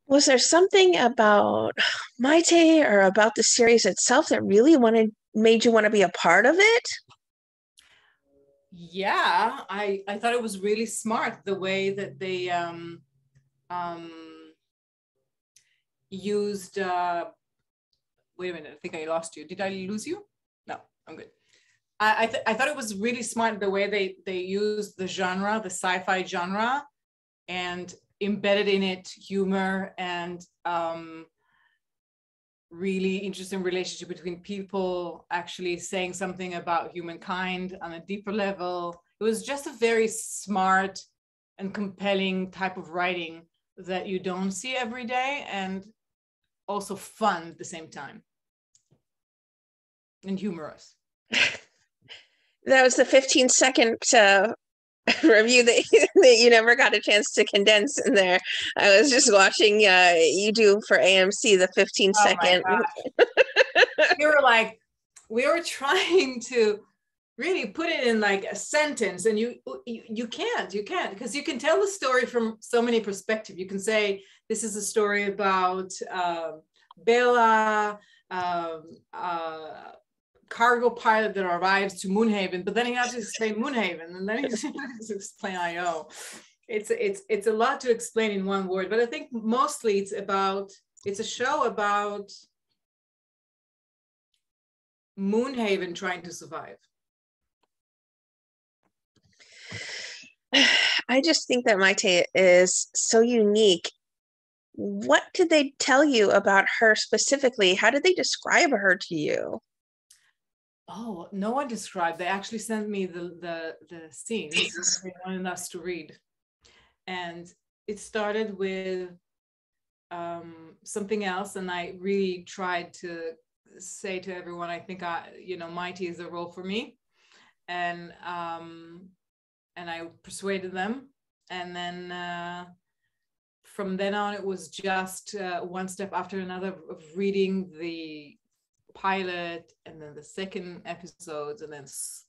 Was there something about Maite or about the series itself that really made you want to be a part of it? Yeah, I thought it was really smart the way that they um, used. Wait a minute, I think I lost you. Did I lose you? No, I'm good. I thought it was really smart the way they used the genre, the sci-fi genre, and embedded in it humor and really interesting relationship between people actually saying something about humankind on a deeper level. It was just a very smart and compelling type of writing that you don't see every day, and also fun at the same time and humorous. That was the 15-second review that you never got a chance to condense in there. I was just watching you do for AMC the 15 Oh my second. gosh. we were trying to really put it in like a sentence, and you can't because you can tell the story from so many perspectives. You can say this is a story about Bella, cargo pilot that arrives to Moonhaven, but then you have to explain Moonhaven, and then you have to explain IO. It's a lot to explain in one word, but I think mostly it's a show about Moonhaven trying to survive. I just think that Maite is so unique. What did they tell you about her specifically? How did they describe her to you? Oh, no one described. They actually sent me the scenes they wanted us to read. And it started with something else. And I really tried to say to everyone, I think Maite is a role for me. And I persuaded them. And then from then on, it was just one step after another of reading the pilot, and then the second episodes, and then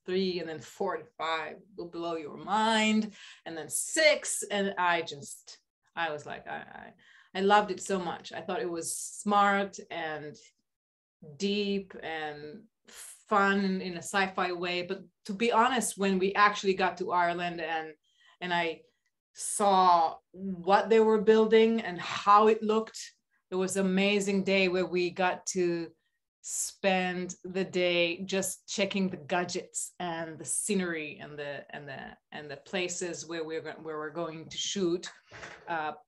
3, and then 4 and 5 will blow your mind, and then 6, and I was like, I loved it so much. I thought it was smart and deep and fun in a sci-fi way. But to be honest, when we actually got to Ireland and I saw what they were building and how it looked, it was an amazing day where we got to spend the day just checking the gadgets and the scenery and the places where we're going to shoot,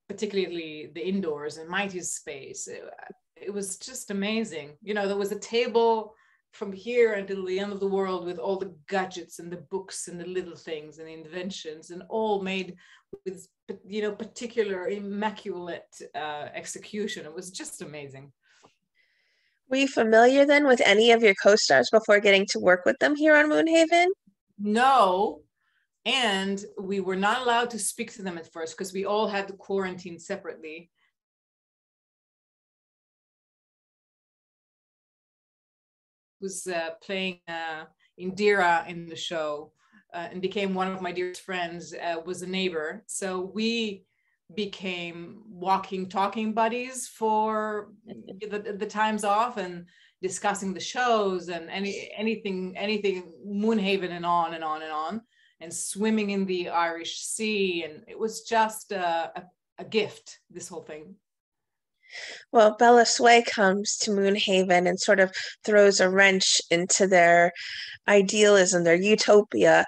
particularly the indoors and Maite's space. It was just amazing. There was a table from here until the end of the world with all the gadgets and the books and the little things and the inventions, and all made with particular immaculate execution. It was just amazing. Were you familiar then with any of your co-stars before getting to work with them here on Moonhaven? No, and we were not allowed to speak to them at first because we all had to quarantine separately. Was playing Indira in the show and became one of my dearest friends, was a neighbor. So we became walking, talking buddies for the times off, and discussing the shows and anything Moonhaven, and on and on and on, and swimming in the Irish Sea. And it was just a gift, this whole thing. Well, Bella Sway comes to Moonhaven and sort of throws a wrench into their idealism, their utopia.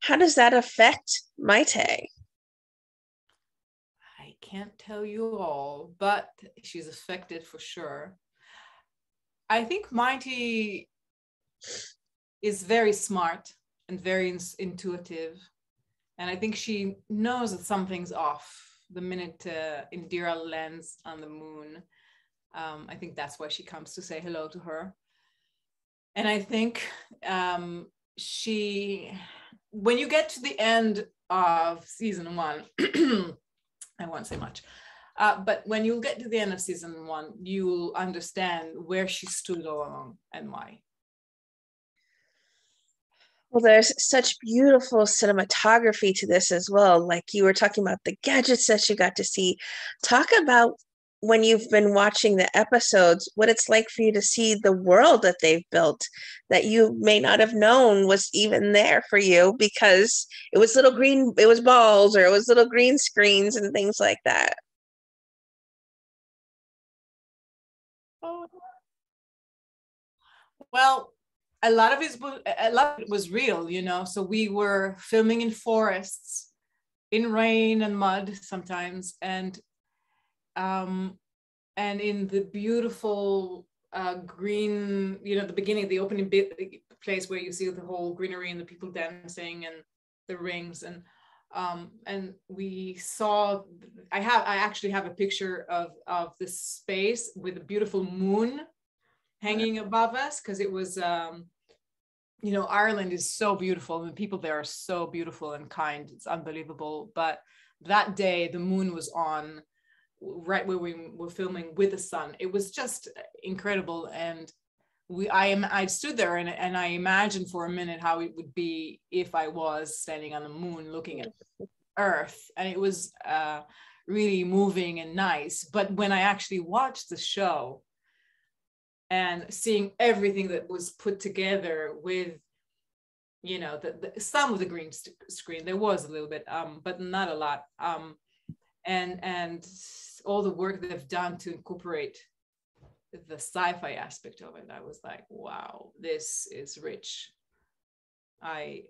How does that affect Maite? I can't tell you all, but she's affected for sure. I think Maite is very smart and very intuitive. And I think she knows that something's off the minute Indira lands on the moon. I think that's why she comes to say hello to her. And I think when you get to the end of season 1, I won't say much, but when you get to the end of season 1, you'll understand where she stood all along and why. Well, there's such beautiful cinematography to this as well. Like you were talking about the gadgets that you got to see. Talk about when you've been watching the episodes, what it's like for you to see the world that they've built that you may not have known was even there for you because it was balls or it was little green screens and things like that. Oh, well, a lot of it was real, you know. So we were filming in forests, in rain and mud sometimes, um, and in the beautiful green, you know, the beginning, the opening place where you see the whole greenery and the people dancing and the rings, and we saw. I actually have a picture of this space with a beautiful moon hanging above us, because it was you know, Ireland is so beautiful and the people there are so beautiful and kind. It's unbelievable. But that day the moon was on right where we were filming with the sun. It was just incredible. And I stood there and I imagined for a minute how it would be if I was standing on the moon looking at Earth. And it was really moving and nice. But when I actually watched the show and seeing everything that was put together with, you know, some of the green screen, there was a little bit, but not a lot. And all the work they've done to incorporate the sci-fi aspect of it, I was like, wow, this is rich. I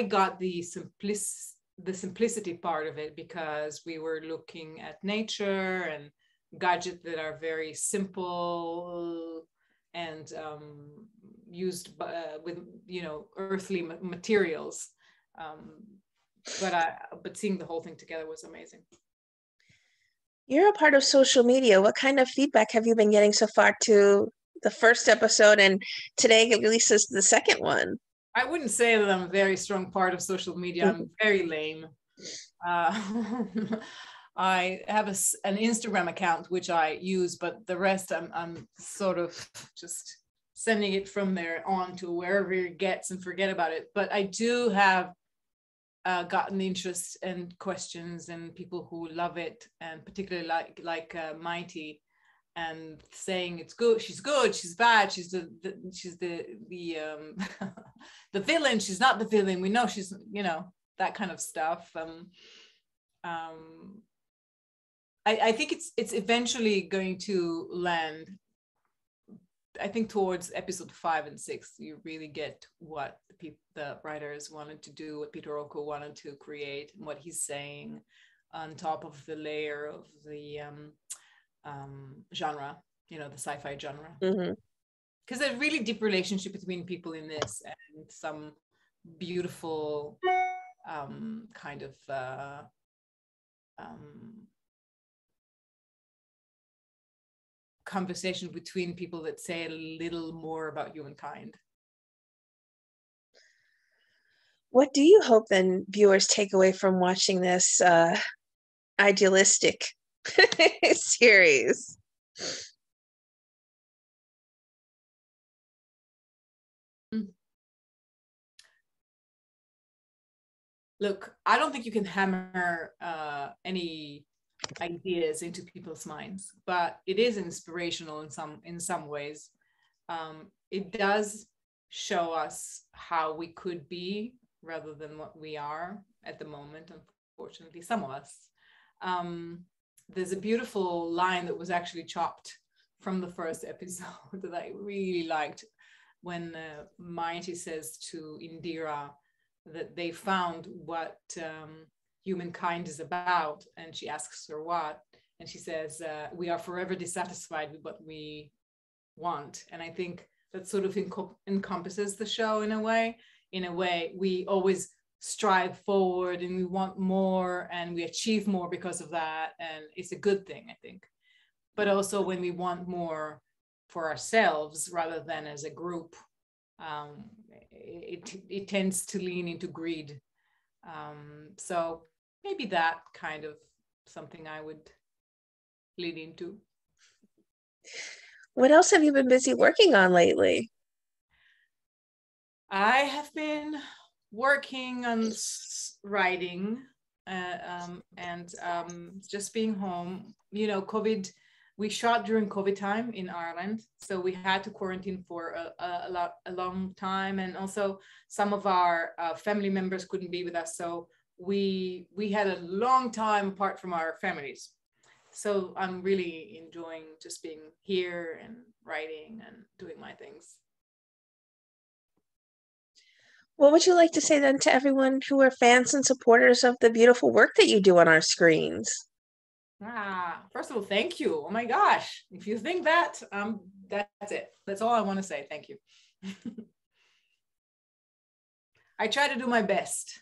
got the simplicity part of it because we were looking at nature and gadgets that are very simple and used with, you know, earthly materials. But seeing the whole thing together was amazing. You're a part of social media. What kind of feedback have you been getting so far to the first episode, and today releases the second one? I wouldn't say that I'm a very strong part of social media. I'm very lame. I have an Instagram account which I use, but the rest I'm sort of just sending it from there on to wherever it gets and forget about it. But I do have gotten interest and questions and people who love it, and particularly like Mighty, and saying it's good, she's bad, she's the the villain, she's not the villain, we know she's, you know, that kind of stuff. I think it's eventually going to land. I think towards episode 5 and 6, you really get what the writers wanted to do, what Peter Oko wanted to create, and what he's saying on top of the layer of the genre, you know, the sci-fi genre. Because there's a really deep relationship between people in this, and some beautiful kind of conversation between people that say a little more about humankind. What do you hope then viewers take away from watching this idealistic series? Look, I don't think you can hammer any ideas into people's minds, but it is inspirational in some ways. It does show us how we could be rather than what we are at the moment, unfortunately, some of us. There's a beautiful line that was actually chopped from the first episode that I really liked, when Mighty says to Indira that they found what humankind is about, and she asks her what, and she says, we are forever dissatisfied with what we want. And I think that sort of encompasses the show in a way. In a way, we always strive forward and we want more and we achieve more because of that, and it's a good thing, I think. But also when we want more for ourselves rather than as a group, it tends to lean into greed. So maybe that kind of something I would lean into. What else have you been busy working on lately? I have been working on writing just being home, you know, COVID, we shot during COVID time in Ireland. So we had to quarantine for a long time. And also some of our family members couldn't be with us. So we had a long time apart from our families. So I'm really enjoying just being here and writing and doing my things. What would you like to say then to everyone who are fans and supporters of the beautiful work that you do on our screens? First of all, thank you. Oh my gosh. If you think that, that's it. That's all I want to say. Thank you. I try to do my best.